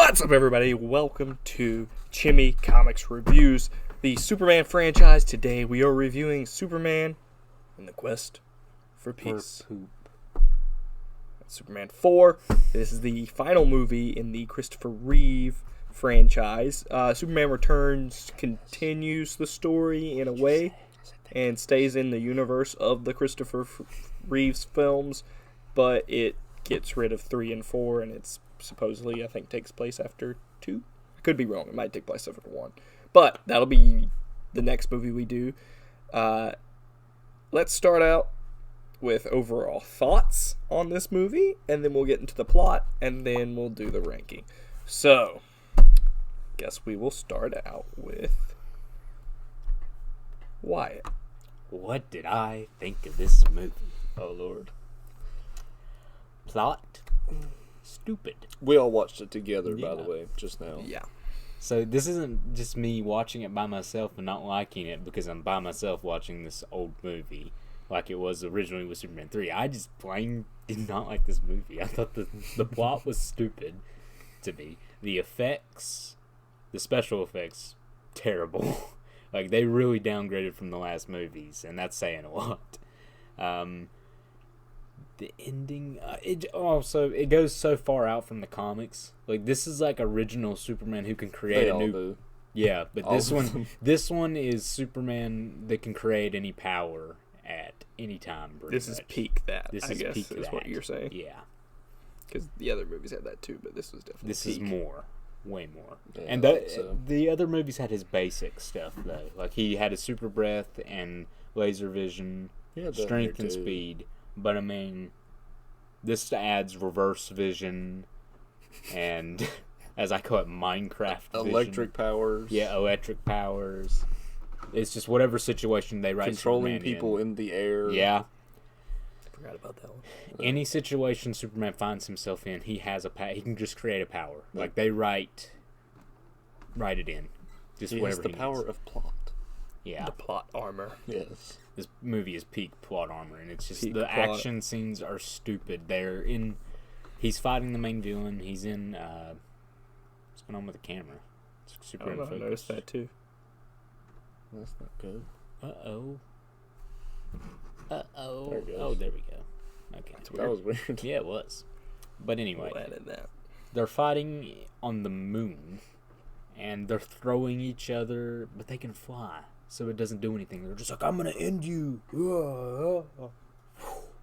What's up, everybody? Welcome to ChimiComics Reviews, the Superman franchise. Today we are reviewing Superman and the Quest for Peace. That's Superman 4. This is the final movie in the Christopher Reeve franchise. Superman Returns continues the story in a way and stays in the universe of the Christopher Reeves films, but it gets rid of 3 and 4, and it's supposedly, I think, takes place after 2. I could be wrong. It might take place after 1. But that'll be the next movie we do. Let's start out with overall thoughts on this movie, and then we'll get into the plot, and then we'll do the ranking. So, guess we will start out with Wyatt. What did I think of this movie? Oh, Lord. Plot? Stupid. We all watched it together, by the way, just now. Yeah. So this isn't just me watching it by myself and not liking it because I'm by myself watching this old movie like it was originally with Superman 3. I just plain did not like this movie. I thought the plot was stupid to me. The effects, the special effects, terrible. Like, they really downgraded from the last movies, and that's saying a lot. The ending, it goes so far out from the comics. Like, this is like original Superman who can create They a all new. do. Yeah, but this one is Superman that can create any power at any time. This is peak that, I guess, peak is what you're saying. Yeah, Because the other movies had that too, but this was definitely this peak. is more, way more. Yeah, And the other movies had his basic stuff though. Like, he had his super breath and laser vision, strength and speed. But I mean, this adds reverse vision and, as I call it, Minecraft vision. Electric powers. Yeah, electric powers. It's just whatever situation they write Controlling Superman people in the air. Yeah. Forgot about that one. Any situation Superman finds himself in, he has he can just create a power. Like, they write it in. Just He whatever has the power of plot. Yeah. The plot armor. Yes. This movie is peak plot armor, and it's just Peak the plot. action scenes are stupid. He's fighting the main villain. He's in what's going on with the camera? It's super in I focus. noticed that too. That's not good. Uh-oh. There it goes. Oh, there we go. Okay. That was weird. Yeah, it was. But anyway, We'll edit that. they're fighting on the moon, and they're throwing each other, but they can fly, so it doesn't do anything. They're just like, I'm gonna end you.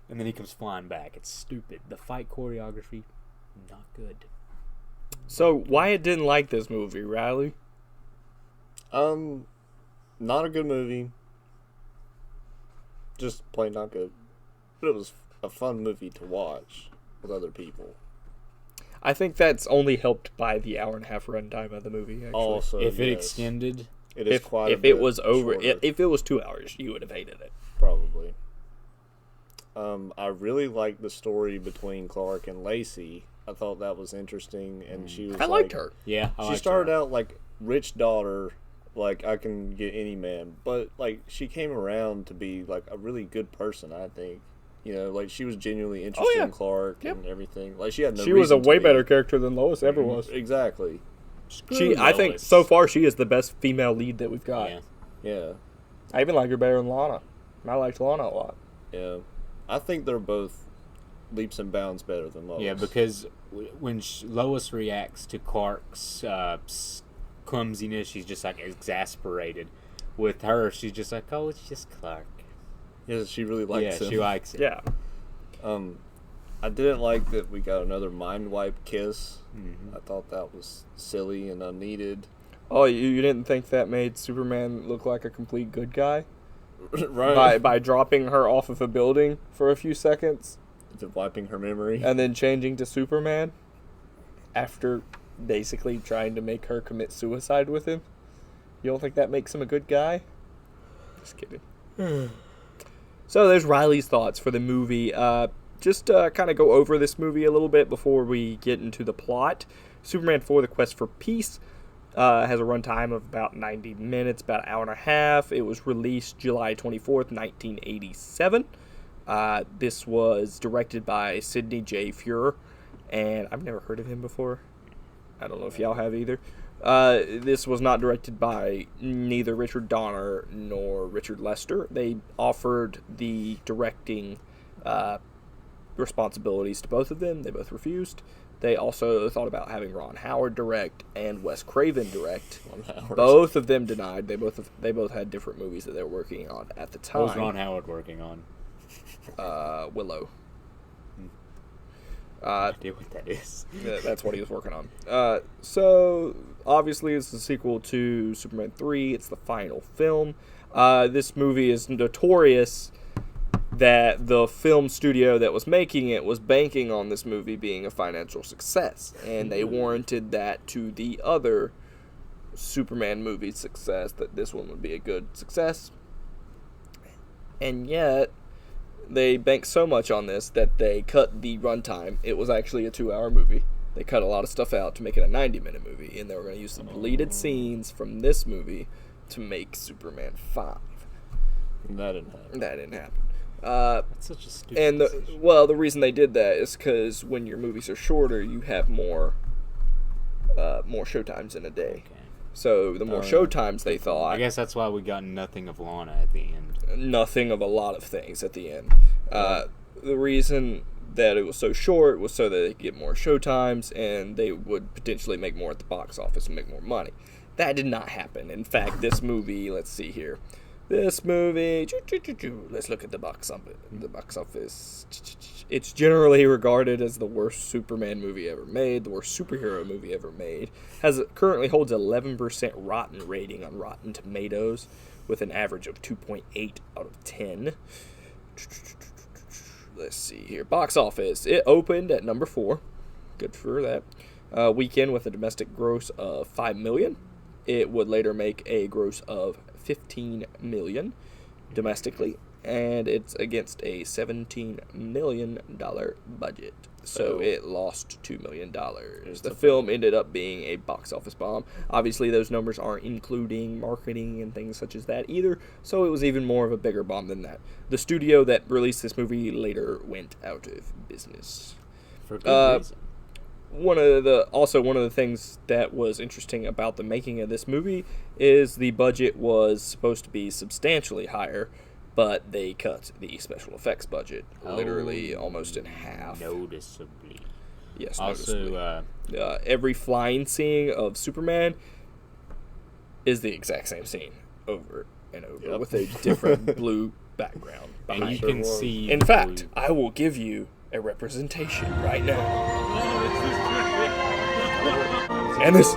And then he comes flying back. It's stupid. The fight choreography, not good. So, Wyatt didn't like this movie, Riley? Not a good movie. Just plain not good. But it was a fun movie to watch with other people. I think that's only helped by the hour-and-a-half runtime of the movie, actually. Also, If it yes, extended, it is quite a if bit it was over, shorter, if it was 2 hours, you would have hated it. probably. I really liked the story between Clark and Lacey. I thought that was interesting, and she was I liked her. yeah, She started out like rich daughter, like I can get any man, but like she came around to be like a really good person. I think, like she was genuinely interested in Clark and everything. Like she had no. She was a reason to way be. better character than Lois ever was. Exactly. I think so far she is the best female lead that we've got. Yeah. Yeah. I even like her better than Lana. I liked Lana a lot. Yeah. I think they're both leaps and bounds better than Lois. Yeah, because when Lois reacts to Clark's clumsiness, she's just like exasperated. With her, she's just like, oh, it's just Clark. Yeah, she really likes him. She likes it. Yeah. I didn't like that we got another mind wipe kiss. Mm-hmm. I thought that was silly and unneeded. Oh, you didn't think that made Superman look like a complete good guy? Right. By dropping her off of a building for a few seconds Wiping her memory. and then changing to Superman after basically trying to make her commit suicide with him? You don't think that makes him a good guy? Just kidding. So there's Riley's thoughts for the movie. Just kind of go over this movie a little bit before we get into the plot. Superman 4: The Quest for Peace has a runtime of about 90 minutes, about an hour and a half. It was released July 24th, 1987. This was directed by Sidney J Furie, and I've never heard of him before. I don't know if y'all have either. This was not directed by neither Richard Donner nor Richard Lester. They offered the directing responsibilities to both of them. They both refused. They also thought about having Ron Howard direct and Wes Craven direct. Both of them denied. They both had different movies that they were working on at the time. What was Ron Howard working on? Willow. I idea what that is. That's what he was working on. So obviously it's the sequel to Superman 3. It's the final film. This movie is notorious that the film studio that was making it was banking on this movie being a financial success, and they warranted that to the other Superman movie success, that this one would be a good success. And yet they banked so much on this that they cut the runtime. It was actually a 2-hour movie. They cut a lot of stuff out to make it a 90-minute movie, and they were going to use some deleted scenes from this movie to make Superman 5. That didn't happen. That's such a stupid And the reason they did that is because when your movies are shorter, you have more showtimes in a day. Okay. So the more showtimes they thought, I guess that's why we got nothing of Lana at the end. nothing of a lot of things at the end. The reason that it was so short was so that they could get more showtimes and they would potentially make more at the box office and make more money. That did not happen. In fact, this movie, let's see here. This movie, let's look at the box office. It's generally regarded as the worst Superman movie ever made, the worst superhero movie ever made. Currently holds 11% rotten rating on Rotten Tomatoes, with an average of 2.8 out of 10. Let's see here. Box office. It opened at number 4. Good for that. Weekend with a domestic gross of $5 million. It would later make a gross of $15 million domestically, and it's against a $17 million budget. So it lost $2 million. The film ended up being a box office bomb. Obviously, those numbers aren't including marketing and things such as that either, so it was even more of a bigger bomb than that. The studio that released this movie later went out of business. For good reason. One of the things that was interesting about the making of this movie is the budget was supposed to be substantially higher, but they cut the special effects budget literally almost in half. Noticeably. Yes, also, noticeably. Every flying scene of Superman is the exact same scene over and over with a different blue background behind and you can see. In fact, I will give you a representation right now. And this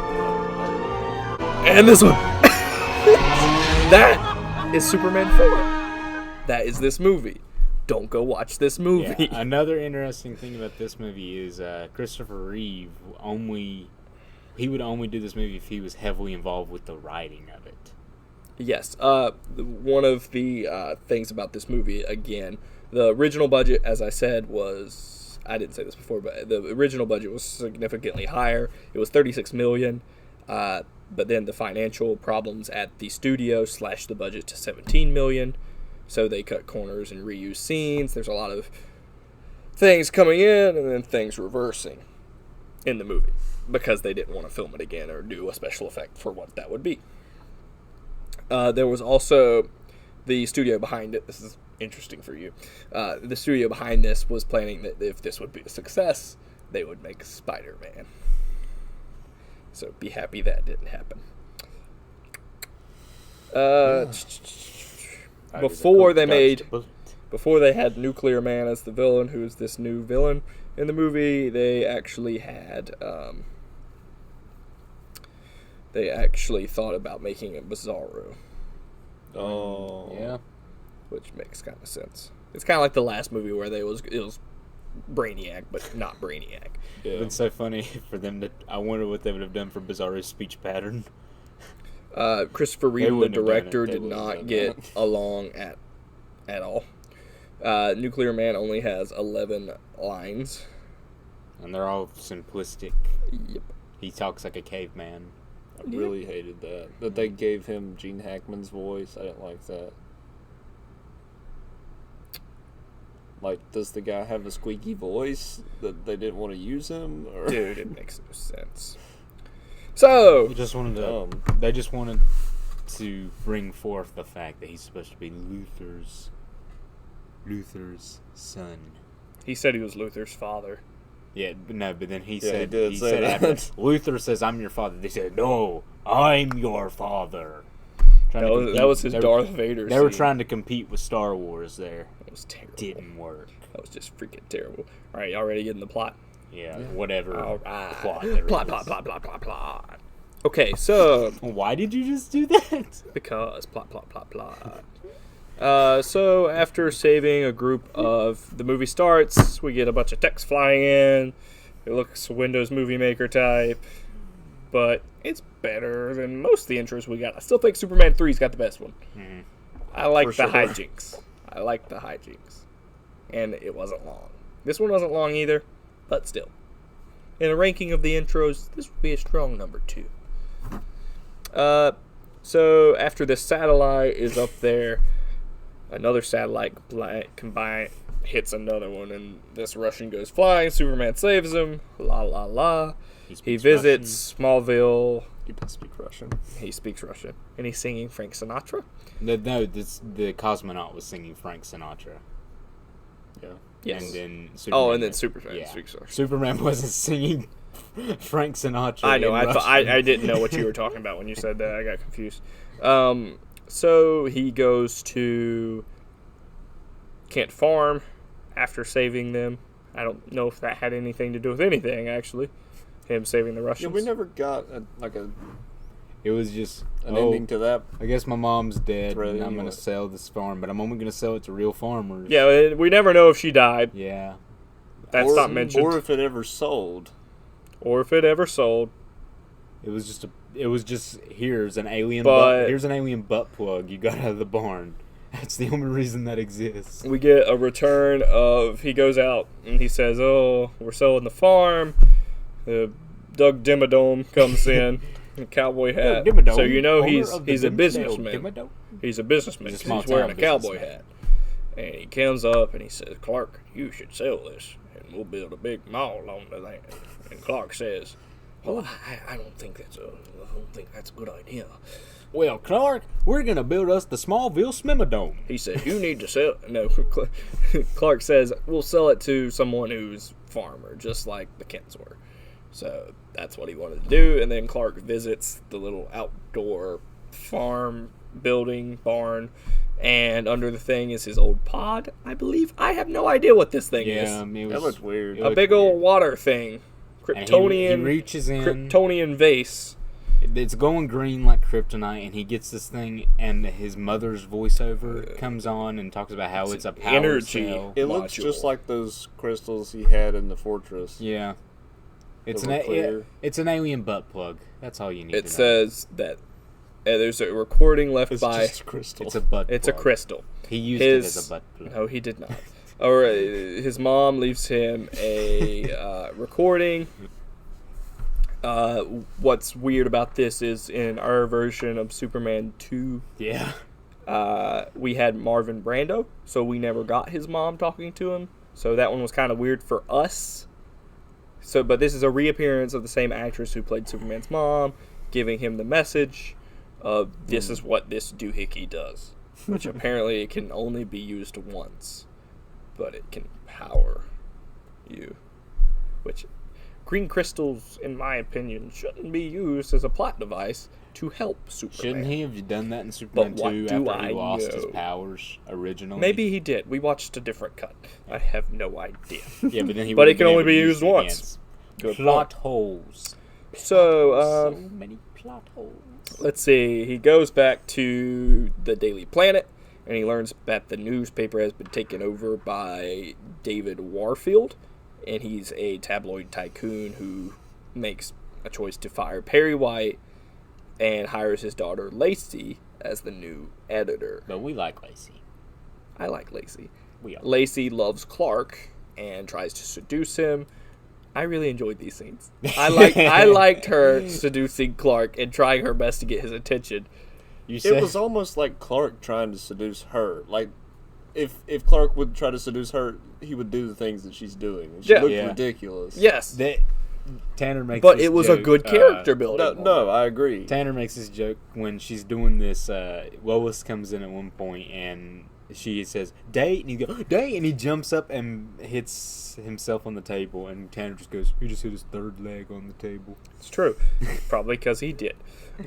one. That is Superman 4. That is this movie. Don't go watch this movie. Yeah, another interesting thing about this movie is Christopher Reeve he would only do this movie if he was heavily involved with the writing of it. Yes. One of the things about this movie, again, the original budget, as I said, was... I didn't say this before, but the original budget was significantly higher. It was $36 million, but then the financial problems at the studio slashed the budget to $17 million. So they cut corners and reused scenes. There's a lot of things coming in and then things reversing in the movie because they didn't want to film it again or do a special effect for what that would be. There was also the studio behind it. This is interesting for you. The studio behind this was planning that if this would be a success, they would make Spider-Man. So be happy that didn't happen. Before they had Nuclear Man as the villain, who's this new villain in the movie, they actually thought about making a Bizarro. Oh yeah. Which makes kind of sense. It's kind of like the last movie where it was Brainiac, but not Brainiac. Yeah. It's so funny for them to... I wonder what they would have done for Bizarro's speech pattern. Christopher Reeve, the director, did not get along at all. Nuclear Man only has 11 lines. And they're all simplistic. Yep. He talks like a caveman. I really hated that. That they gave him Gene Hackman's voice. I didn't like that. Like, does the guy have a squeaky voice that they didn't want to use him? Or? Dude, it makes no sense. So They just wanted to bring forth the fact that he's supposed to be Luther's son. he said he was Luther's father. Yeah, but no, but then he Yeah, said, he did say said that. after, Luther says, I'm your father. They said, no, I'm your father. That was his Darth Vader They were scene. trying to compete with Star Wars there. That was terrible. Didn't work. That was just freaking terrible. All right, y'all ready to get in the plot? Yeah, whatever All right. plot there is. Plot. Okay, so Why did you just do that? because plot. So after saving a group of the movie starts, we get a bunch of text flying in. It looks Windows Movie Maker type, but it's better than most of the intros we got. I still think Superman 3's got the best one. Mhm. I like For the sure. hijinks. And it wasn't long. This one wasn't long either, but still. In a ranking of the intros, this would be a strong number 2. So after the satellite is up there, another satellite hits another one, and this Russian goes flying. Superman saves him. La la la. He speaks visits Smallville. You can speak Russian. He speaks Russian, and he's singing Frank Sinatra. The cosmonaut was singing Frank Sinatra. Yeah. Yes. And then Superman, and then Superman speaks Russian. Superman wasn't singing Frank Sinatra. I know. in Russian. I didn't know what you were talking about when you said that. I got confused. So he goes to Kent Farm after saving them. I don't know if that had anything to do with anything, actually. Him saving the Yeah, Russians. we never got It was just an ending to that. I guess my mom's dead, Thread and I'm anyway. gonna sell this farm, but I'm only gonna sell it to real farmers. Yeah, we never know if she died. Yeah. That's not mentioned. Or if it ever sold. Or if it ever sold. It was just here's an alien butt plug you got out of the barn. That's the only reason that exists. We get a return of, he goes out and he says, oh, we're selling the farm. Doug Dimmadome comes in, in a cowboy hat. Dimmadome, So you know owner he's of the a Dimsdale businessman. Dimmadome. He's a businessman. He's a 'cause he's wearing a small-town cowboy businessman. hat. And he comes up and he says, Clark, you should sell this, and we'll build a big mall on the land. And Clark says, well, I don't think that's a good idea. Well, Clark, we're gonna build us the Smallville Smimmadome. He says, you need to sell. No, Clark says, we'll sell it to someone who's farmer, just like the Kents were. So that's what he wanted to do. And then Clark visits the little outdoor farm building barn. And under the thing is his old pod, I believe. I have no idea what this thing is. Yeah, I mean, That looked weird. A big old water thing. Kryptonian. He reaches in. Kryptonian vase. It's going green like kryptonite, and he gets this thing, and his mother's voiceover comes on and talks about how it's a power energy. cell. It looks module. just like those crystals he had in the fortress. Yeah, it's They were clear. it's an alien butt plug. That's all you need. It to know. says that there's a recording left It's by. just a crystal. It's a butt. It's a plug. crystal. He used it as a butt plug. No, he did not. Or his mom leaves him a recording. What's weird about this is in our version of Superman 2, Yeah. we had Marvin Brando, so we never got his mom talking to him. So that one was kind of weird for us. So, but this is a reappearance of the same actress who played Superman's mom, giving him the message of this is what this doohickey does. Which apparently it can only be used once. But it can power you. Which, green crystals, in my opinion, shouldn't be used as a plot device to help Superman. Shouldn't he have done that in Superman But what 2 do after he I lost his know? powers originally? Maybe he did. We watched a different cut. I have no idea. Yeah, but then he. But it would've can been only able be to use used it once. against Good plot point. holes. So, So many plot holes. let's see. He goes back to the Daily Planet, and he learns that the newspaper has been taken over by David Warfield, and he's a tabloid tycoon who makes a choice to fire Perry White and hires his daughter Lacey as the new editor. But we like Lacey. I like Lacey. We all. Lacey loves Clark and tries to seduce him. I really enjoyed these scenes. I liked her seducing Clark and trying her best to get his attention. You said It was almost like Clark trying to seduce her. Like, if Clark would try to seduce her, he would do the things that she's doing. And she Yeah. looked Yeah. ridiculous. Yes. Tanner makes But this it was joke, a good character building. No, I agree. Tanner makes this joke when she's doing this. Lois comes in at one point and she says, "Date," and he goes, "Date," and he jumps up and hits himself on the table, and Tanner just goes, "He just hit his third leg on the table." It's true. Probably because he did.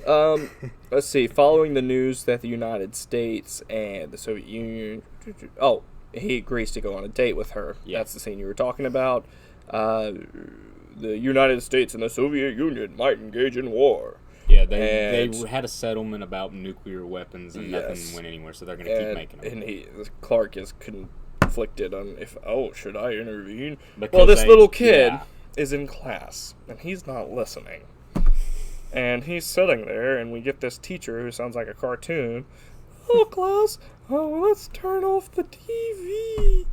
Let's see. Following the news that the United States and the Soviet Union... Oh, he agrees to go on a date with her. Yeah. That's the scene you were talking about. The United States and the Soviet Union might engage in war. Yeah, they had a settlement about nuclear weapons, and nothing went anywhere, so they're going to keep making them. And Clark is conflicted on should I intervene? Because well, this little kid is in class, and he's not listening. And he's sitting there, and we get this teacher who sounds like a cartoon. "Oh, class, let's turn off the TV,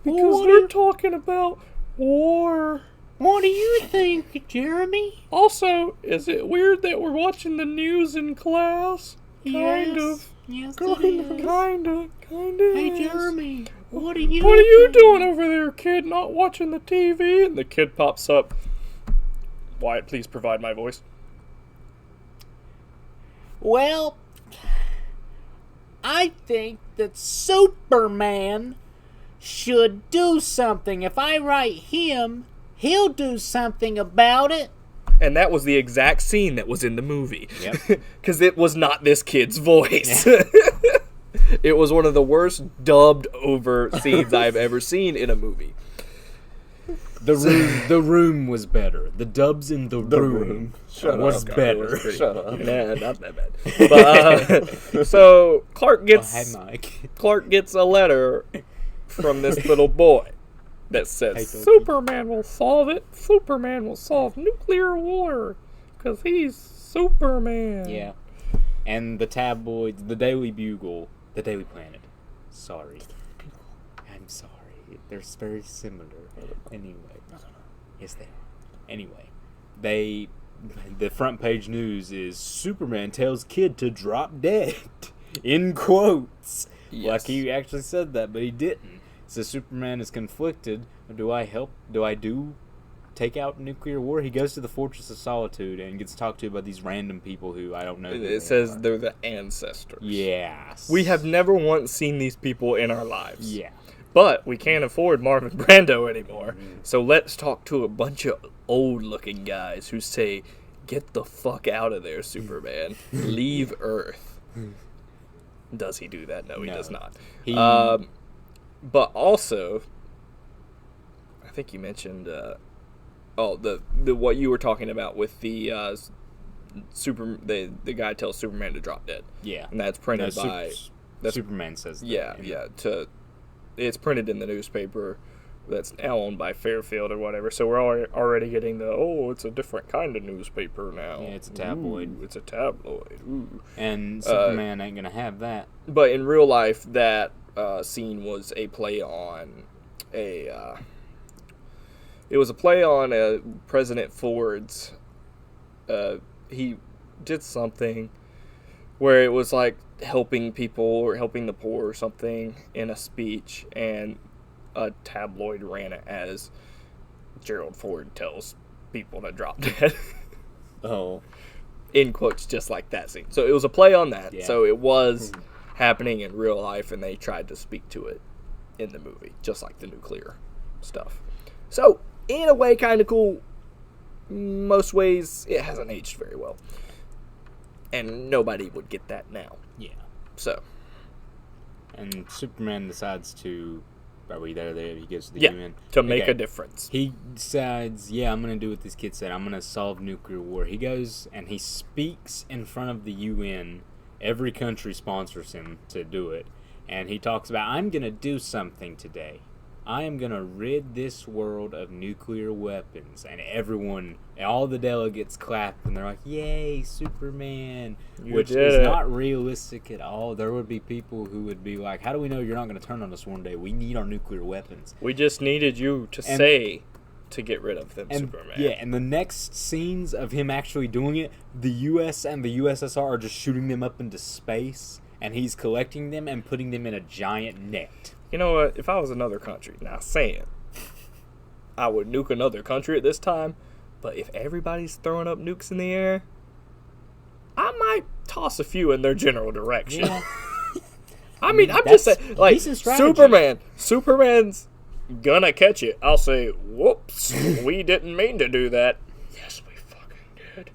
because they're talking about war." What do you think, Jeremy? Also, is it weird that we're watching the news in class? Kind of. Yes, Kind of. Hey, Jeremy, what are you doing over there, kid? Not watching the TV? And the kid pops up. Wyatt, please provide my voice. Well, I think that Superman should do something. If I write him, he'll do something about it. And that was the exact scene that was in the movie. Yep. Because it was not this kid's voice. It was one of the worst dubbed over scenes I've ever seen in a movie. The room was better. The dubs in the room was up, better. Shut up. Nah, not that bad. But, so Clark gets Clark gets a letter from this little boy that says Superman will solve it. Superman will solve nuclear war because he's Superman. Yeah. And the tabloids, the Daily Bugle, the Daily Planet. Sorry. I'm sorry. They're very similar. Anyway. Yes, they are. Anyway. The front page news is Superman tells kid to drop dead. In quotes. Yes. Like he actually said that, but he didn't. So Superman is conflicted. Do I help? Do I take out nuclear war? He goes to the Fortress of Solitude and gets talked to by these random people who I don't know. It says they're the ancestors. Yes. We have never once seen these people in our lives. Yeah. But we can't afford Marlon Brando anymore. So let's talk to a bunch of old-looking guys who say, "Get the fuck out of there, Superman. Leave Earth." Does he do that? No, he does not. But also, I think you mentioned, the what you were talking about with the the guy tells Superman to drop dead. Yeah. And that's printed by Superman says that. Yeah. It's printed in the newspaper that's now owned by Fairfield or whatever. So we're already getting it's a different kind of newspaper now. Yeah, it's a tabloid. Ooh, it's a tabloid. Ooh. And Superman ain't gonna have that. But in real life, that scene was a play on it was a play on President Ford's. He did something where it was like helping people or helping the poor or something in a speech, and a tabloid ran it as Gerald Ford tells people to drop dead. Oh. In quotes, just like that scene. So it was a play on that. Yeah. So it was happening in real life, and they tried to speak to it in the movie, just like the nuclear stuff. So, in a way, kind of cool. Most ways, it hasn't aged very well. And nobody would get that now. Yeah. So. And Superman decides to... Are we there? He goes to the UN. To make a difference. He decides, I'm going to do what this kid said. I'm going to solve nuclear war. He goes and he speaks in front of the UN. Every country sponsors him to do it. And he talks about, I'm going to do something today. I am going to rid this world of nuclear weapons. And everyone, all the delegates clap, and they're like, yay, Superman. Which is not realistic at all. There would be people who would be like, how do we know you're not going to turn on us one day? We need our nuclear weapons. We just needed you to say to get rid of them, Superman. Yeah, and the next scenes of him actually doing it, the U.S. and the USSR are just shooting them up into space, and he's collecting them and putting them in a giant net. You know what? If I was another country, now saying I would nuke another country at this time, But if everybody's throwing up nukes in the air, I might toss a few in their general direction. Yeah. I mean, I'm just saying, like, decent strategy. Superman's gonna catch it. I'll say, whoops, we didn't mean to do that. Yes, we fucking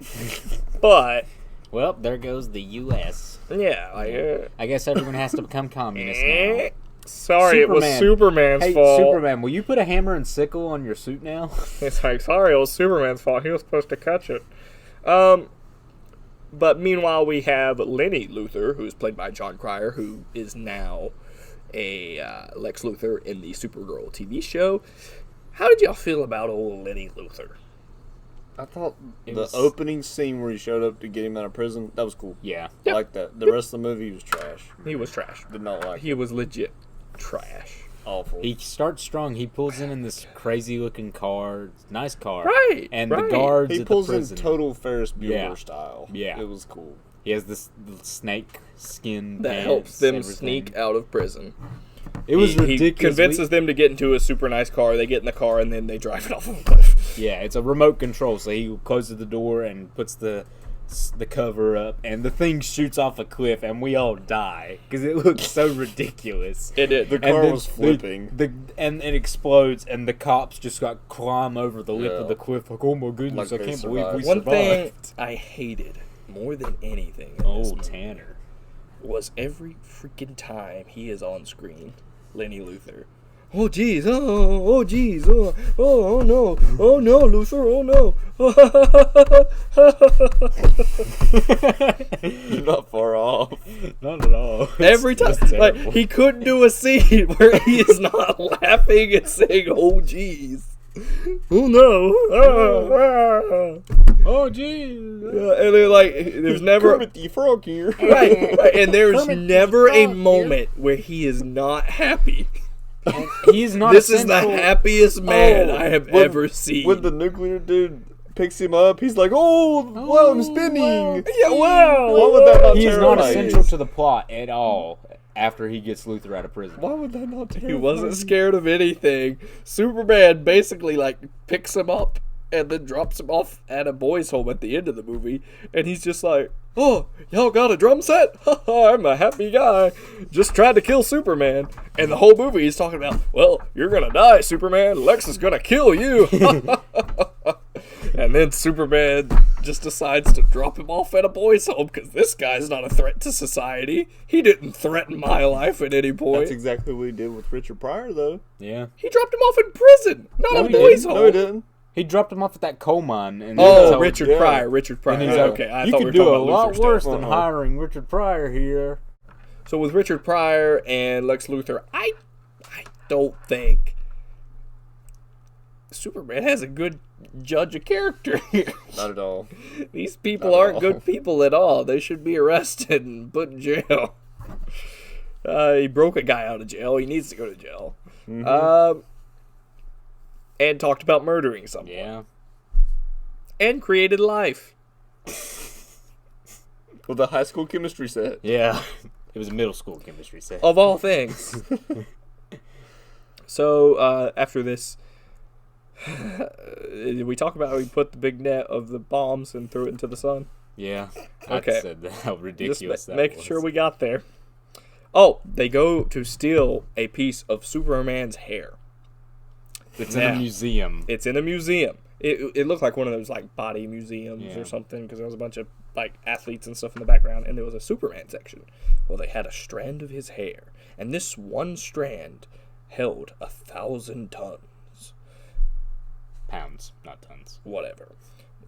did. But, well, there goes the U.S. yeah, like, I guess everyone has to become communist now. Sorry, it was Superman's fault. Superman, will you put a hammer and sickle on your suit now? It's like, sorry, it was Superman's fault. He was supposed to catch it. But meanwhile, we have Lenny Luthor, who's played by John Cryer, who is now a Lex Luthor in the Supergirl TV show. How did y'all feel about old Lenny Luthor? I thought the opening scene where he showed up to get him out of prison, that was cool. Yeah. I like that. The rest of the movie was trash. He was trash. Did not like He was legit trash. Awful. He starts strong. He pulls in this crazy-looking car. Nice car. Right, And right. the guards He at pulls the in prison. total Ferris Bueller Yeah. style. Yeah. It was cool. He has this little snake skin That pants, helps them everything. sneak out of prison. It was He ridiculous. convinces them to get into a super nice car. They get in the car, and then they drive it off of a cliff. Yeah, it's a remote control, so he closes the door and puts the cover up, and the thing shoots off a cliff, and we all die because it looks so ridiculous. It did. The car was flipping. And it explodes, and the cops just got climb over the lip Yeah. of the cliff, like, oh my goodness, Like I they can't believe we One thing survived. I hated more than anything in this Oh, movie Tanner. was every freaking time he is on screen, Lenny Luthor. Oh jeez, oh jeez, oh no, Luthor, oh no. You're not far off. Not at all. Every time, It's like, terrible. he couldn't do a scene where he is not laughing and saying, oh jeez. Oh no. Oh, jeez. Yeah, and they're like, there's never. Kermit the Frog here. Right, and there's Kermit the never a Frog moment where he is not happy. And he's not This is the essential- happiest man I have when- ever seen. When the nuclear dude picks him up, he's like, "Oh, wow, I'm spinning." wow. Yeah, wow. Why would that not He is not terrify essential you? to the plot at all after he gets Luthor out of prison. Why would that not terrify He wasn't you? scared of anything. Superman basically like picks him up and then drops him off at a boys' home at the end of the movie, and he's just like, "Oh, y'all got a drum set? I'm a happy guy. Just tried to kill Superman." And the whole movie he's talking about, "Well, you're gonna die, Superman. Lex is gonna kill you." And then Superman just decides to drop him off at a boys' home because this guy's not a threat to society. He didn't threaten my life at any point. That's exactly what he did with Richard Pryor, though. Yeah. He dropped him off in prison, not No, a he boys' didn't. home. No, he didn't. He dropped him off at that coal mine. And Oh, told- Richard yeah. Pryor. Richard Pryor. And he's like, Okay, I you thought we could were do talking a about lot Luthor still. worse than Uh-huh. hiring Richard Pryor here. So with Richard Pryor and Lex Luthor, I don't think Superman has a good judge of character here. Not at all. These people Not at aren't all. good people at all. They should be arrested and put in jail. He broke a guy out of jail. He needs to go to jail. And talked about murdering someone. Yeah. And created life. Well, the high school chemistry set. Yeah. It was a middle school chemistry set. Of all things. So, after this, we talk about how we put the big net of the bombs and threw it into the sun. Yeah. Okay. I said that, how ridiculous Just that making was. sure we got there. Oh, they go to steal a piece of Superman's hair. It's in Now, a museum. It's in a museum. It looked like one of those like body museums Yeah. or something because there was a bunch of like athletes and stuff in the background, and there was a Superman section. Well, they had a strand of his hair, and this one strand held 1,000 tons. Pounds, not tons. Whatever.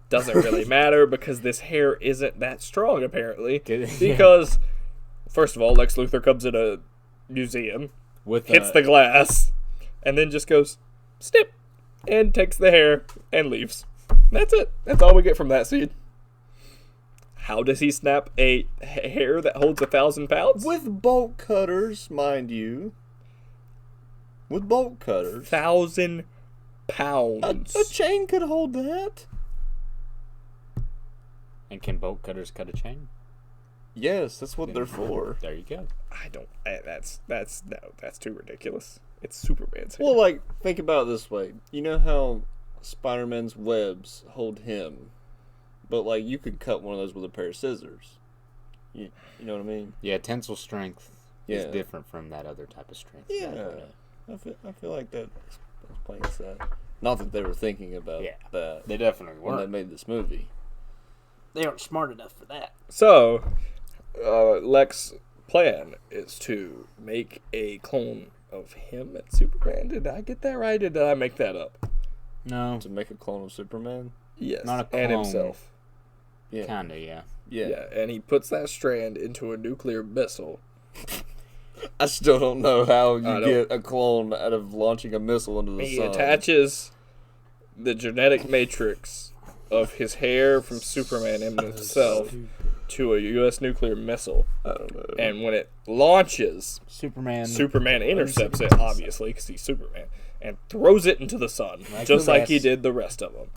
Doesn't really matter because this hair isn't that strong apparently. Yeah. Because first of all, Lex Luthor comes in a museum, With hits the glass, and then just goes snip and takes the hair and leaves. That's it. That's all we get from that scene. How does he snap a hair that holds 1,000 pounds? With bolt cutters, mind you. With bolt cutters. 1,000 pounds. A chain could hold that. And can bolt cutters cut a chain? Yes, that's what they're for. There you go. I don't. That's too ridiculous. It's Superman's hair. Well, like, think about it this way. You know how Spider-Man's webs hold him, but like you could cut one of those with a pair of scissors. You know what I mean? Yeah, tensile strength is different from that other type of strength. Yeah, I feel like that's plain as that. Not that they were thinking about that. They definitely when weren't. they made this movie. They aren't smart enough for that. So, Lex's plan is to make a clone of him and Superman. Did I get that right, or did I make that up? No. To make a clone of Superman? Yes, Not a clone. and himself. Yeah. Kinda, yeah. Yeah, and he puts that strand into a nuclear missile. I still don't know how you get a clone out of launching a missile into the sun. He attaches the genetic matrix of his hair from Superman and himself to a U.S. nuclear missile. I don't know. And when it launches, Superman intercepts it, obviously, because he's Superman, and throws it into the sun, just like he did the rest of them.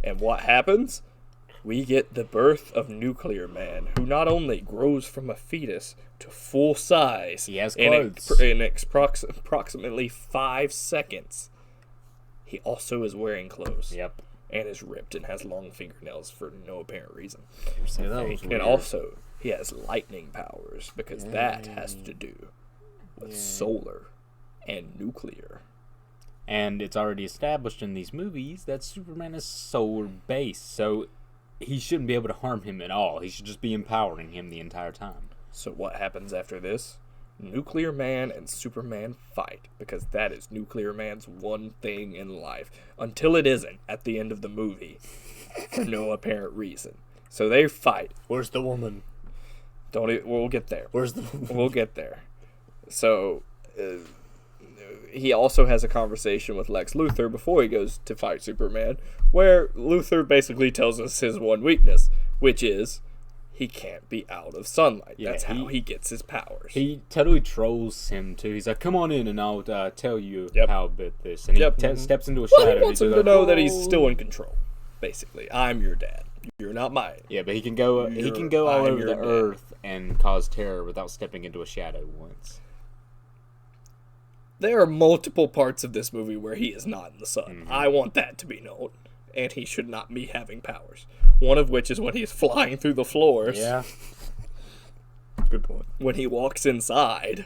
And what happens? We get the birth of Nuclear Man, who not only grows from a fetus to full size he has clothes. in approximately 5 seconds, he also is wearing clothes. Yep. And is ripped and has long fingernails for no apparent reason. Yeah, that was And weird. also, he has lightning powers, because that has to do with solar and nuclear. And it's already established in these movies that Superman is solar-based, so he shouldn't be able to harm him at all. He should just be empowering him the entire time. So what happens after this? Nuclear Man and Superman fight, because that is Nuclear Man's one thing in life, until it isn't at the end of the movie, for no apparent reason. So they fight. Where's the woman? We'll get there. Where's the woman? We'll get there. So he also has a conversation with Lex Luthor before he goes to fight Superman, where Luthor basically tells us his one weakness, which is he can't be out of sunlight. Yeah, That's how he gets his powers. He totally trolls him, too. He's like, come on in and I'll tell you how about this. And he steps into a shadow. He wants him to know that he's still in control, basically. I'm your dad. You're not mine. Yeah, but he can go all over the earth and cause terror without stepping into a shadow once. There are multiple parts of this movie where he is not in the sun. Mm-hmm. I want that to be known. And he should not be having powers. One of which is when he's flying through the floors. Yeah. Good point. When he walks inside.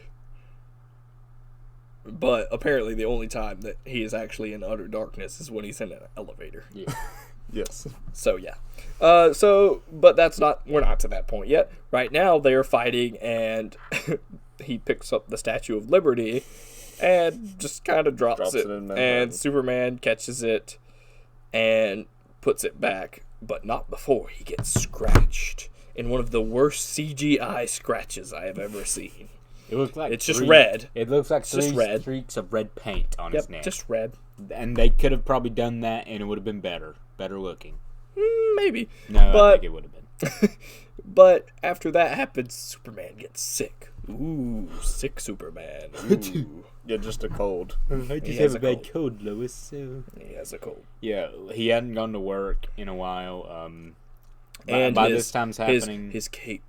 But apparently the only time that he is actually in utter darkness is when he's in an elevator. Yeah. Yes. So yeah. But we're not to that point yet. Right now they are fighting, and he picks up the Statue of Liberty and just kind of drops it. And Superman catches it and puts it back, but not before he gets scratched in one of the worst CGI scratches I have ever seen. It looks like it's just red. It looks like just red. Streaks of red paint on his neck. Just red. And they could have probably done that, and it would have been better looking. Maybe. No, I think it would have been. But after that happens, Superman gets sick. Ooh, sick Superman. Ooh. Yeah, just a cold. I just have a bad cold, Lois. So. He has a cold. Yeah, he hadn't gone to work in a while. And by this time's happening, his cape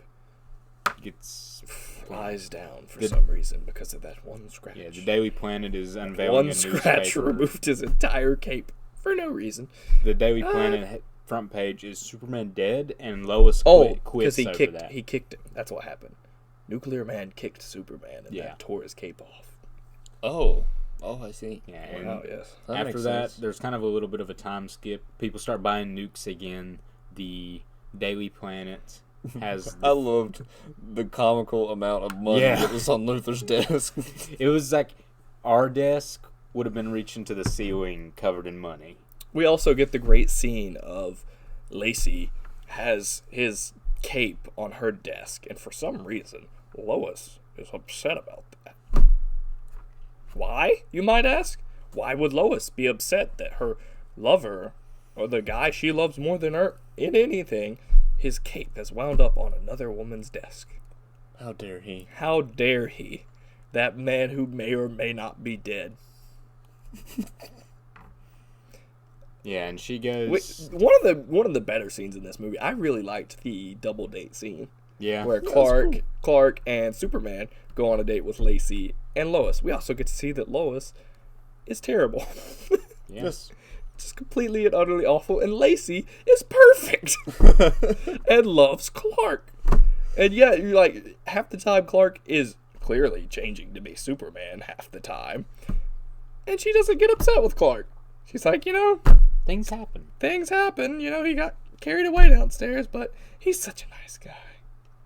gets flies down for some reason because of that one scratch. Yeah, the Daily Planet is unveiling one a scratch newspaper. Removed his entire cape for no reason. The Daily Planet front page is Superman dead, and Lois quits over that. He kicked him. That's what happened. Nuclear Man kicked Superman and then tore his cape off. Oh, I see. Yeah, and yes. After that, there's kind of a little bit of a time skip. People start buying nukes again. The Daily Planet has... I loved the comical amount of money that was on Luthor's desk. It was like our desk would have been reaching to the ceiling covered in money. We also get the great scene of Lacey has his cape on her desk, and for some reason, Lois is upset about that. Why, you might ask? Why would Lois be upset that her lover, or the guy she loves more than her in anything, his cape has wound up on another woman's desk? How dare he? How dare he? That man who may or may not be dead. Yeah, and she goes... One of the better scenes in this movie, I really liked the double date scene. Yeah. Where Clark and Superman go on a date with Lacey and Lois. We also get to see that Lois is terrible. Yes. just completely and utterly awful, and Lacey is perfect and loves Clark. And yeah, you're like, half the time Clark is clearly changing to be Superman half the time, and she doesn't get upset with Clark. She's like, Things happen. He got carried away downstairs, but he's such a nice guy.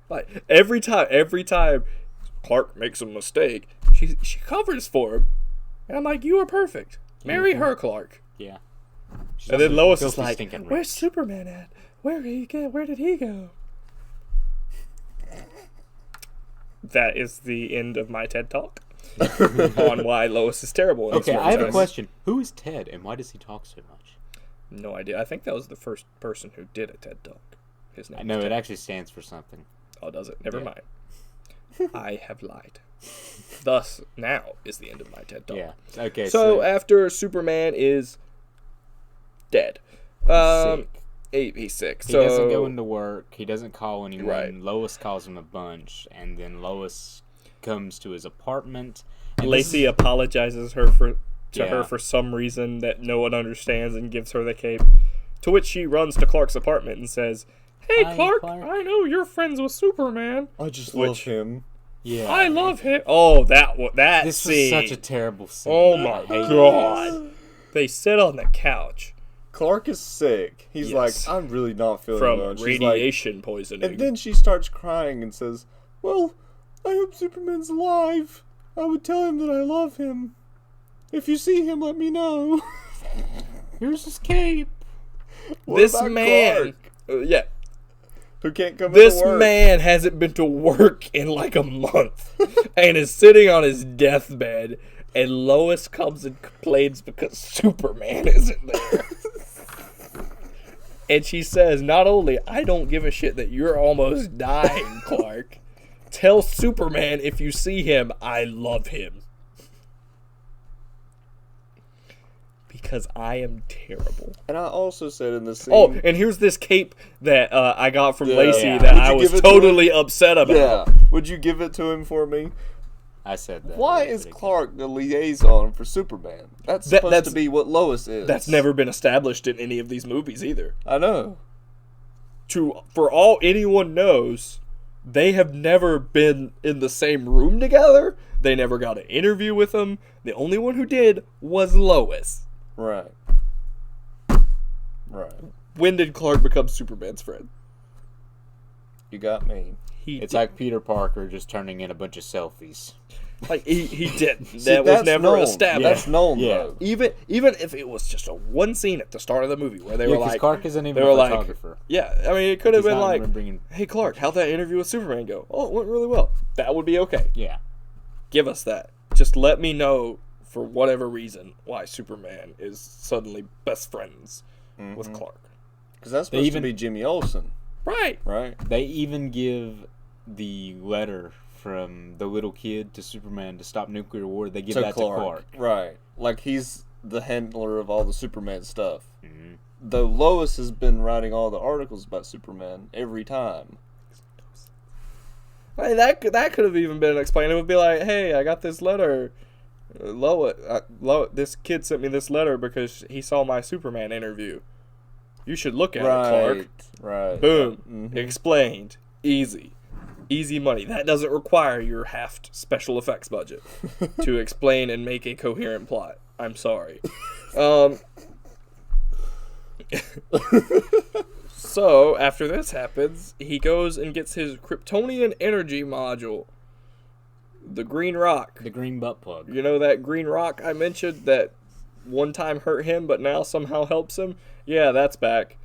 Like, every time Clark makes a mistake, she covers for him. And I'm like, you are perfect. Marry her, Clark. Yeah. And then Lois is filthy, like, stinking rich. where's Superman at? Where did he go? That is the end of my TED Talk on why Lois is terrible. In Okay, this I have a franchise. question. Who is Ted, and why does he talk so much? No idea. I think that was the first person who did a TED Talk. His name. I know was it Ted. actually stands for something. Oh, does it? Never Yeah. mind. I have lied. Thus, now is the end of my TED Talk. Yeah. Okay. So after Superman is dead, sick. he's sick. He So doesn't go into work. He doesn't call anyone. Right. Lois calls him a bunch, and then Lois comes to his apartment. And Lacey apologizes to her Yeah. for some reason that no one understands and gives her the cape. To which she runs to Clark's apartment and says, "Hey, Hi, Clark, Clark. I know you're friends with Superman. I just love Which- him. Yeah. I love him." Oh, that This scene. was such a terrible scene. Oh I my hate god. They sit on the couch Clark is sick. He's Yes. like, I'm really not feeling from well. And she's radiation poisoning. Like, and then she starts crying and says, well, I hope Superman's alive. I would tell him that I love him. If you see him, let me know. Here's his cape. What this about man, Clark, who can't come this into work? man hasn't been to work in like a month and is sitting on his deathbed, and Lois comes and complains because Superman isn't there. And she says, not only, I don't give a shit that you're almost dying, Clark. Tell Superman if you see him, I love him. Because I am terrible. And I also said in the scene... Oh, and here's this cape that I got from Yeah. Lacey Yeah. that Would I you was give it to totally upset about. yeah. Would you give it to him for me? I said that. Why That was is ridiculous. Clark the liaison for Superman? That's supposed that's- to be what Lois is. That's never been established in any of these movies either. I know. For all anyone knows, they have never been in the same room together. They never got an interview with him. The only one who did was Lois. Right. Right. When did Clark become Superman's friend? You got me. It's like Peter Parker just turning in a bunch of selfies. Like he did. See, That was that's never known. established. That's known, Yeah. though. Even if it was just a one scene at the start of the movie where they Yeah, were because like, Clark isn't even they a were like, photographer. yeah, I mean, it could have He's been not like, remembering- hey Clark, how'd that interview with Superman go? Oh, it went really well. That would be okay. Yeah. Give us that. Just let me know for whatever reason why Superman is suddenly best friends with Clark. Because that's supposed even- to be Jimmy Olsen, Right. right? They even give the letter from the little kid to Superman to stop nuclear war. They give that to Clark. Right. Like he's the handler of all the Superman stuff. Mm-hmm. Though Lois has been writing all the articles about Superman every time. I mean, that could have even been explained. It would be like, hey, I got this letter. This kid sent me this letter because he saw my Superman interview. You should look at it, Clark. Right. Boom. Mhm. Explained. Easy. Easy money. That doesn't require your halved special effects budget to explain and make a coherent plot. I'm sorry. So, after this happens, he goes and gets his Kryptonian energy module. The green rock. The green butt plug. You know that green rock I mentioned that one time hurt him but now somehow helps him? Yeah, that's back.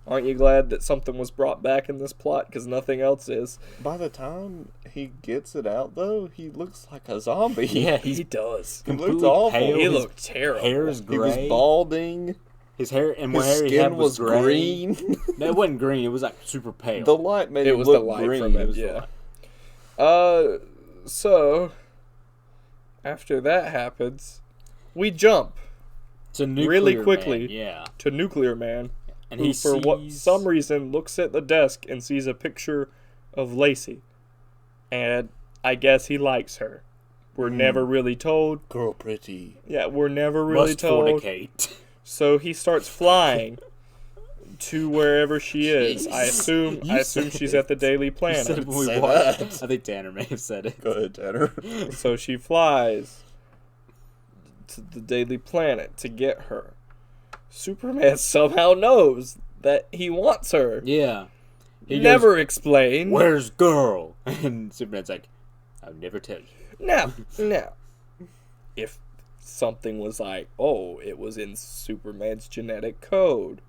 Aren't you glad that something was brought back in this plot? Because nothing else is. By the time he gets it out, though, he looks like a zombie. Yeah, He does. He completely looked awful. pale. He His looked terrible. hair is He gray. was balding. His hair and His where he skin had was gray. green. No, it wasn't green. It was like super pale. The light made It him was look the light green. from It it, was the yeah. light. So, after that happens, we jump It's a nuclear really man, quickly. Yeah. to Nuclear Man, And who he for sees... some reason looks at the desk and sees a picture of Lacey. And I guess he likes her. We're never really told. Girl pretty. Yeah, we're never really must told. fornicate. So he starts flying to wherever she is. I assume she's at the Daily You said Planet. it when we Say watched. that. I think Tanner may have said it. Go ahead, Tanner. So she flies to the Daily Planet to get her. Superman somehow knows that he wants her. Yeah. He Never goes, explained. "Where's girl?" And Superman's like, "I'll never tell you." Now, if something was like, oh, it was in Superman's genetic code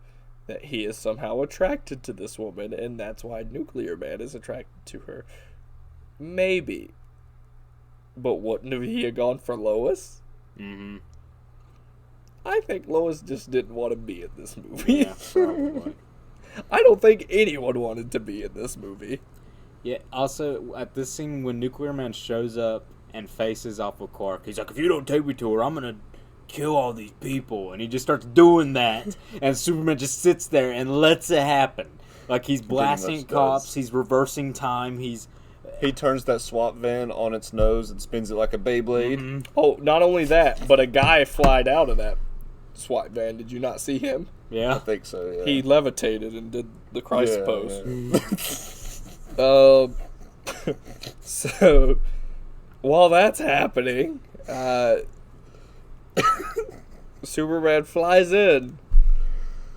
that he is somehow attracted to this woman, and that's why Nuclear Man is attracted to her, maybe. But wouldn't he have gone for Lois? Mm-hmm. I think Lois just didn't want to be in this movie. Yeah, probably. I don't think anyone wanted to be in this movie. Yeah, also, at this scene when Nuclear Man shows up and faces off with Clark, he's like, "If you don't take me to her, I'm gonna kill all these people." And he just starts doing that, and Superman just sits there and lets it happen. Like, he's blasting cops, he's reversing time, He turns that SWAT van on its nose and spins it like a Beyblade. Mm-hmm. Oh, not only that, but a guy flied out of that SWAT van. Did you not see him? I Yeah. think so, yeah. He levitated and did the Christ Yeah, pose. yeah. So, while that's happening, Superman flies in.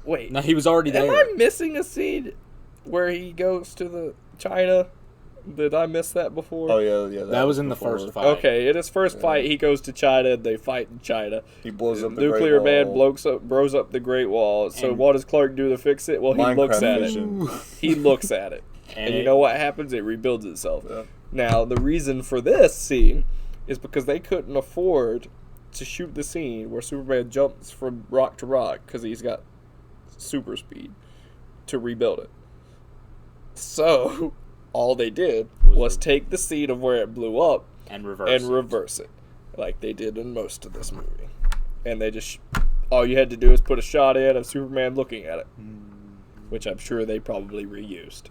Wait, No, he was already am there. I missing a scene where he goes to the China? Did I miss that before? Oh, yeah. That was in the before. first fight. Okay, in his first fight, he goes to China and they fight in China. He blows up the Nuclear Great Man Wall. blows up the Great Wall. So And- what does Clark do to fix it? Well, he looks Minecraft at vision. it. He looks at it. And you it- know what happens? It rebuilds itself. Yeah. Now, the reason for this scene is because they couldn't afford to shoot the scene where Superman jumps from rock to rock because he's got super speed to rebuild it. So, all they did was take the scene of where it blew up And reverse it, like they did in most of this movie. And they just, all you had to do is put a shot in of Superman looking at it, which I'm sure they probably reused.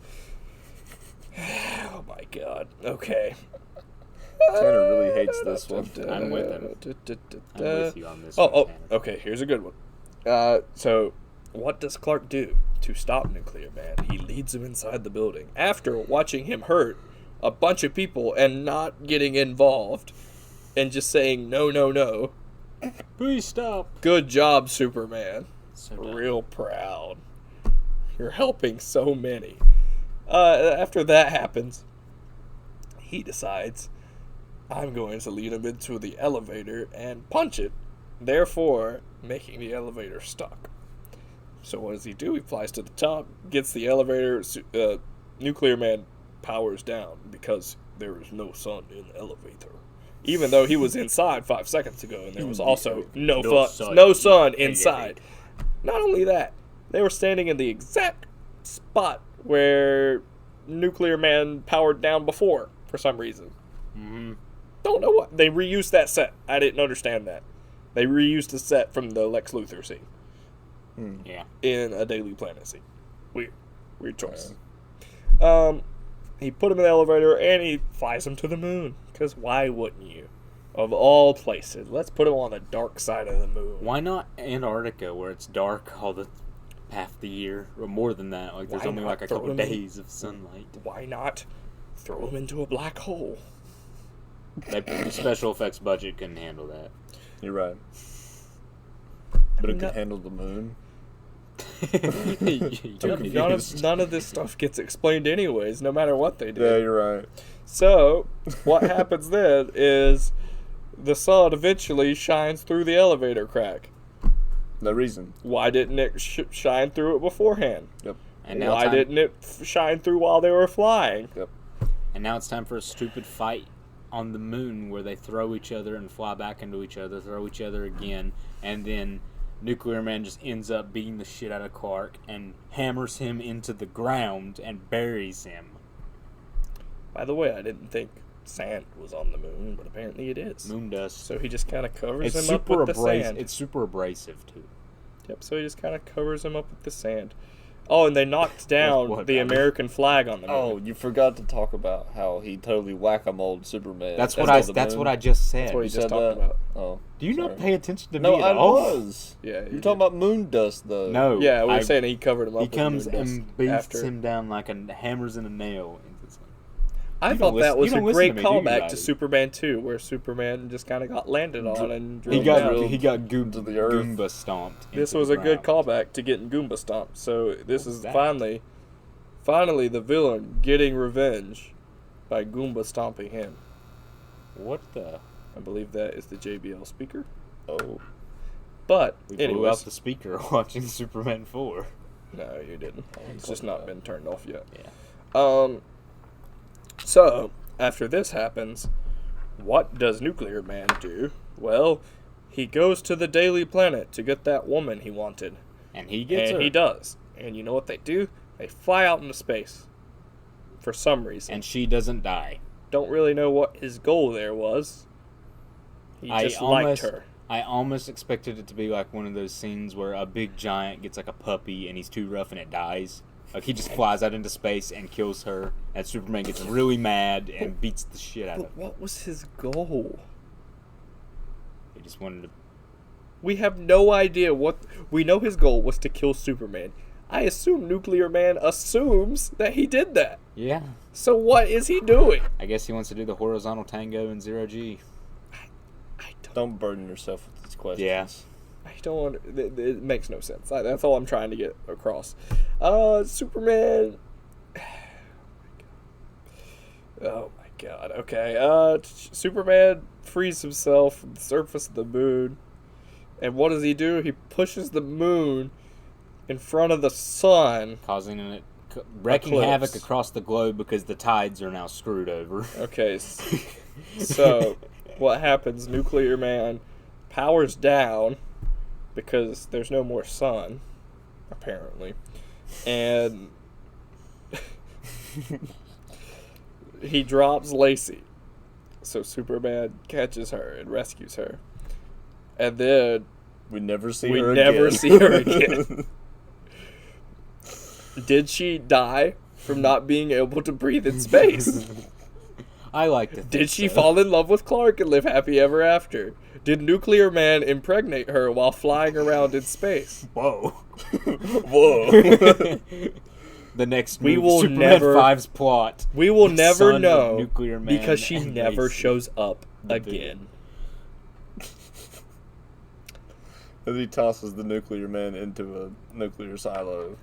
Oh my god. Okay. Tanner really hates this one. I'm with him. I'm with you on this Oh, one, Tanner. okay. Here's a good one. So, what does Clark do to stop Nuclear Man? He leads him inside the building after watching him hurt a bunch of people and not getting involved and just saying no, no, no. Please stop. Good job, Superman. So dumb. Real proud. You're helping so many. After that happens, he decides, I'm going to lead him into the elevator and punch it, therefore making the elevator stuck. So what does he do? He flies to the top, gets the elevator, Nuclear Man powers down because there is no sun in the elevator. Even though he was inside 5 seconds ago and there was also no sun inside. Not only that, they were standing in the exact spot where Nuclear Man powered down before for some reason. Mm-hmm. Don't know what. They reused that set. I didn't understand that. They reused the set from the Lex Luthor scene Yeah. in a Daily Planet scene. Weird choice. He put him in the elevator and he flies him to the moon. Because why wouldn't you? Of all places, let's put him on the dark side of the moon. Why not Antarctica, where it's dark half the year, or more than that? Like, there's Why only not like a throw couple him in- days of sunlight. Why not throw him into a black hole? The special effects budget couldn't handle that. You're right. But it could handle the moon. None of this stuff gets explained anyways, no matter what they do. Yeah, you're right. So, what happens then is the sun eventually shines through the elevator crack. No reason. Why didn't it shine through it beforehand? Yep. And now Why didn't it shine through while they were flying? Yep. And now it's time for a stupid fight on the moon where they throw each other and fly back into each other, throw each other again, and then Nuclear Man just ends up beating the shit out of Clark and hammers him into the ground and buries him. By the way, I didn't think sand was on the moon, but apparently it is. Moon dust. So he just kind of covers It's him up super with the abrasive. sand. It's super abrasive too. Yep, so he just kind of covers him up with the sand. Oh, and they knocked down What, the Bobby? American flag on the moon. Oh, you forgot to talk about how he totally whack-a-moled Superman. That's to what I. the That's moon. what I just said. That's what You he said just talked that? about. Oh, Do you sorry. not pay attention to No, me I at all? was. Yeah, You're talking about moon dust, though. No. Yeah, we were saying he covered him up. He with comes moon dust and beats after. him down like a hammers in a nail. I You thought don't that listen- was you a don't listen great to me, do you, callback to Bobby? Superman 2, where Superman just kind of got landed on and He drilled got down. he got to the earth. Goomba stomped. This into was the a good ground. callback to getting Goomba stomped. So this What was is that? finally the villain getting revenge by Goomba stomping him. What the? I believe that is the JBL speaker. Oh. But We blew anyways, out the speaker watching Superman 4. no, you didn't. It's just not been turned off yet. Yeah. So after this happens, what does Nuclear Man do? Well, he goes to the Daily Planet to get that woman he wanted. And he gets her. And he does. And you know what they do? They fly out into space. For some reason. And she doesn't die. Don't really know what his goal there was. He just liked her. I almost expected it to be like one of those scenes where a big giant gets like a puppy and he's too rough and it dies. Like he just flies out into space and kills her, and Superman gets really mad and beats the shit out of But him. what was his goal? He just wanted to. We have no idea what... We know his goal was to kill Superman. I assume Nuclear Man assumes that he did that. Yeah. So what is he doing? I guess he wants to do the horizontal tango in 0G. Don't burden yourself with these questions. Yeah. I don't... It makes no sense. That's all I'm trying to get across. Superman... Oh my god. Okay. Superman frees himself from the surface of the moon. And what does he do? He pushes the moon in front of the sun. Causing wrecking Eclipse. havoc across the globe because the tides are now screwed over. Okay. So, what happens? Nuclear Man powers down because there's no more sun, apparently. And he drops Lacey. So Superman catches her and rescues her. And then We never see we her never again. see her again. Did she die from not being able to breathe in space? I like to think Did she so. fall in love with Clark and live happy ever after? Did Nuclear Man impregnate her while flying around in space? Whoa. Whoa. The next We movie, will Superman never- 5's plot. We will The never son of know Nuclear Man because she and never Lacey. shows up The again. As he tosses the Nuclear Man into a nuclear silo.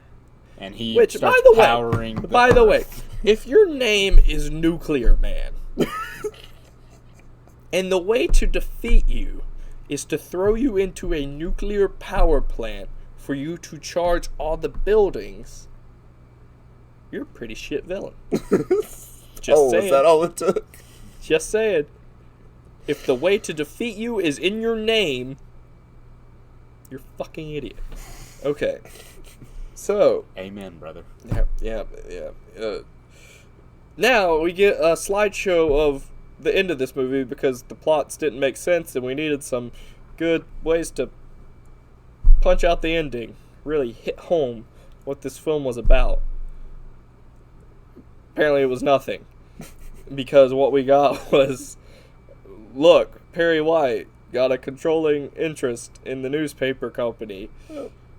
And he Which, starts by the way, powering the By the way, Earth. if your name is Nuclear Man, and the way to defeat you is to throw you into a nuclear power plant for you to charge all the buildings, you're a pretty shit villain. Just saying. Was that all it took? Just saying. If the way to defeat you is in your name, you're a fucking idiot. Okay. So, Amen, brother. yeah. Now we get a slideshow of the end of this movie because the plots didn't make sense and we needed some good ways to punch out the ending. Really hit home what this film was about. Apparently it was nothing. Because what we got was, look, Perry White got a controlling interest in the newspaper company.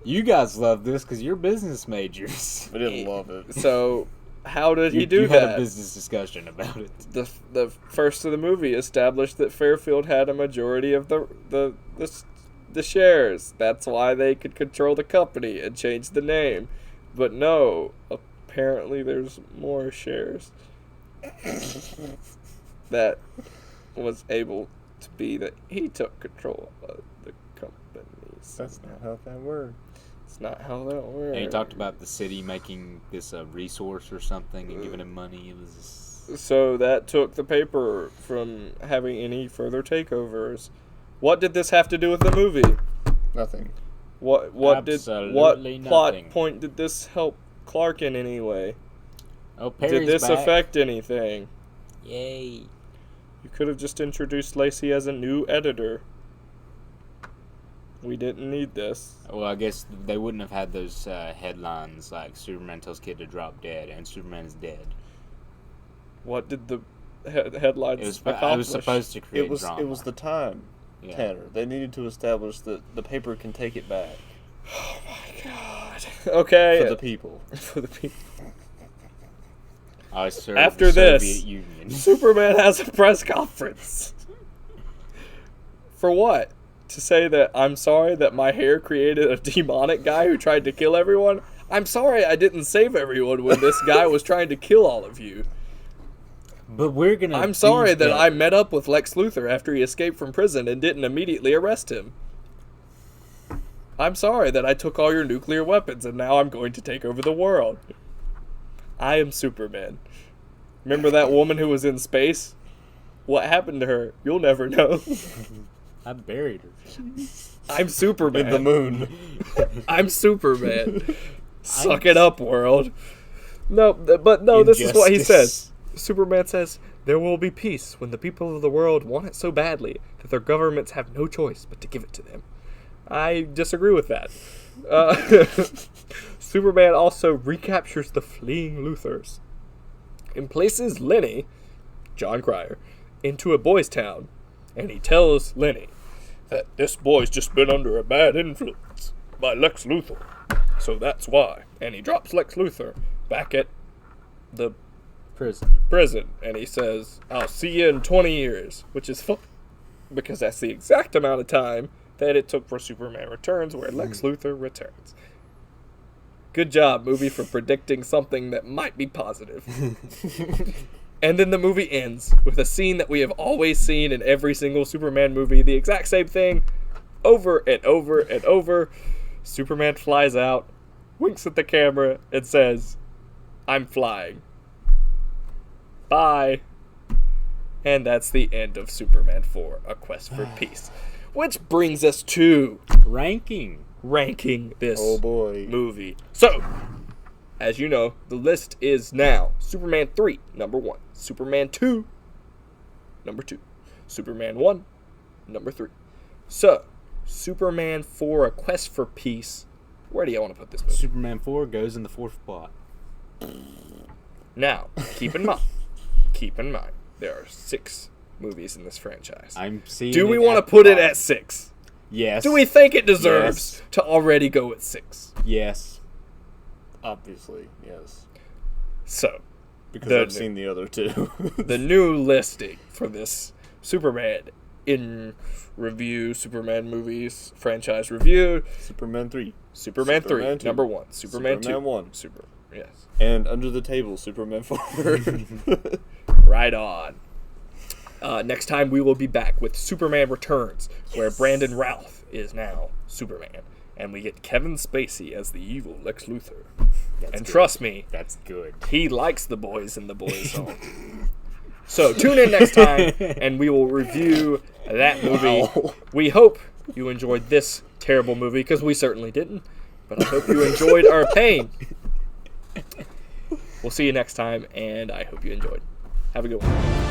You guys love this because you're business majors. We didn't love it. So, how did he do you that? had a business discussion about it. The first of the movie established that Fairfield had a majority of the shares. That's why they could control the company and change the name. But no, apparently there's more shares that was able to be that he took control of the companies. That's not how that works. It's not how that works. And he talked about the city making this a resource or something and giving him money. It was So that took the paper from having any further takeovers. What did this have to do with the movie? Nothing. What Absolutely plot nothing. point did this help Clark in any way? oh, Perry's Did this back. affect anything? Yay. You could have just introduced Lacey as a new editor. We didn't need this. Well, I guess they wouldn't have had those headlines like Superman tells kid to drop dead and Superman is dead. What did the headlines accomplish? I was supposed to create drama. It was the time, Tanner. They needed to establish that the paper can take it back. Oh my god. Okay. For the people. For the people. I served After the this, Soviet Union. Superman has a press conference. For what? To say that I'm sorry that my hair created a demonic guy who tried to kill everyone? I'm sorry I didn't save everyone when this guy was trying to kill all of you. But we're gonna. I'm sorry that I met up with Lex Luthor after he escaped from prison and didn't immediately arrest him. I'm sorry that I took all your nuclear weapons and now I'm going to take over the world. I am Superman. Remember that woman who was in space? What happened to her? You'll never know. I buried her. I'm Superman. In the moon. I'm Superman. Suck it up, world. No, but no, this is what he says. Superman says, there will be peace when the people of the world want it so badly that their governments have no choice but to give it to them. I disagree with that. Superman also recaptures the fleeing Luthors and places Lenny, John Cryer, into a boys' town. And he tells Lenny that this boy's just been under a bad influence by Lex Luthor. So that's why. And he drops Lex Luthor back at the prison. And he says, I'll see you in 20 years. Which is fun. Because that's the exact amount of time that it took for Superman Returns, where Lex Luthor returns. Good job, movie, for predicting something that might be positive. And then the movie ends with a scene that we have always seen in every single Superman movie. The exact same thing, over and over and over. Superman flies out, winks at the camera, and says, I'm flying. Bye. And that's the end of Superman 4, A Quest for Peace. Which brings us to ranking this movie. So, as you know, the list is now Superman 3, number 1. Superman 2, number 2. Superman 1, number 3. So, Superman 4, A Quest for Peace. Where do you want to put this movie? Superman 4 goes in the 4th spot. Now, keep in mind, there are 6 movies in this franchise. I'm seeing. Do we want to put it at 6? Yes. Do we think it deserves to already go at 6? Yes. Obviously, yes. So, because I've seen the other 2. The new listing for this Superman in review, Superman movies franchise review. Superman 3. Superman 3, 2. Number 1. Superman 2. 1. Yes. And under the table, Superman 4. Right on. Next time we will be back with Superman Returns, where Brandon Routh is now Superman. And we get Kevin Spacey as the evil Lex Luthor. Trust me, that's good. He likes the boys in the boys' home. So tune in next time, and we will review that movie. Wow. We hope you enjoyed this terrible movie, because we certainly didn't. But I hope you enjoyed our pain. We'll see you next time, and I hope you enjoyed. Have a good one.